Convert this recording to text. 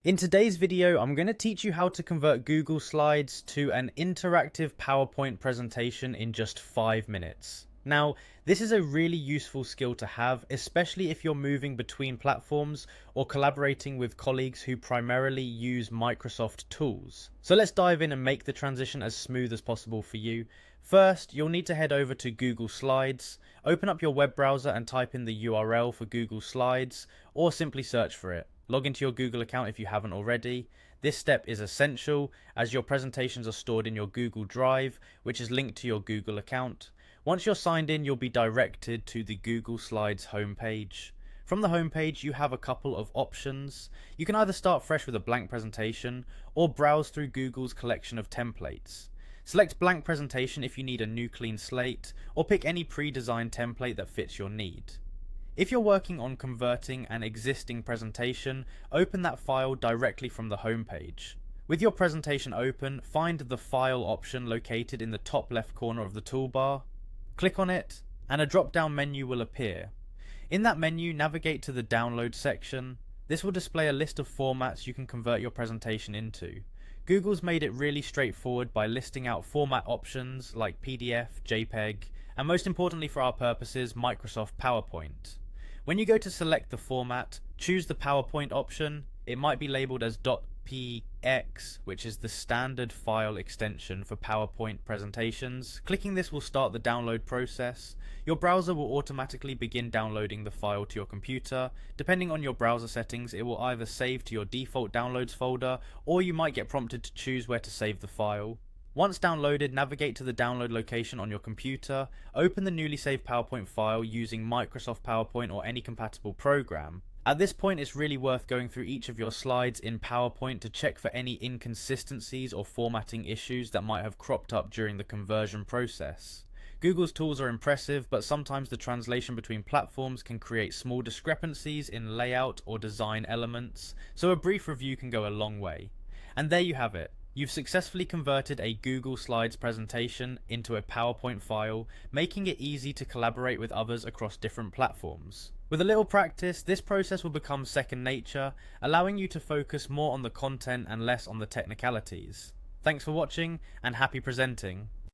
In today's video, I'm going to teach you how to convert Google Slides to an interactive PowerPoint presentation in just 5 minutes. Now, this is a really useful skill to have, especially if you're moving between platforms or collaborating with colleagues who primarily use Microsoft tools. So let's dive in and make the transition as smooth as possible for you. First, you'll need to head over to Google Slides, open up your web browser and type in the URL for Google Slides, or simply search for it. Log into your Google account if you haven't already. This step is essential as your presentations are stored in your Google Drive, which is linked to your Google account. Once you're signed in, you'll be directed to the Google Slides homepage. From the homepage, you have a couple of options. You can either start fresh with a blank presentation or browse through Google's collection of templates. Select blank presentation if you need a new clean slate, or pick any pre-designed template that fits your need. If you're working on converting an existing presentation, open that file directly from the homepage. With your presentation open, find the File option located in the top left corner of the toolbar. Click on it, and a drop-down menu will appear. In that menu, navigate to the Download section. This will display a list of formats you can convert your presentation into. Google's made it really straightforward by listing out format options like PDF, JPEG, and most importantly for our purposes, Microsoft PowerPoint. When you go to select the format, choose the PowerPoint option. It might be labeled as .px, which is the standard file extension for PowerPoint presentations. Clicking this will start the download process. Your browser will automatically begin downloading the file to your computer. Depending on your browser settings, it will either save to your default downloads folder, or you might get prompted to choose where to save the file. Once downloaded, navigate to the download location on your computer, open the newly saved PowerPoint file using Microsoft PowerPoint or any compatible program. At this point, it's really worth going through each of your slides in PowerPoint to check for any inconsistencies or formatting issues that might have cropped up during the conversion process. Google's tools are impressive, but sometimes the translation between platforms can create small discrepancies in layout or design elements, so a brief review can go a long way. And there you have it. You've successfully converted a Google Slides presentation into a PowerPoint file, making it easy to collaborate with others across different platforms. With a little practice, this process will become second nature, allowing you to focus more on the content and less on the technicalities. Thanks for watching, and happy presenting!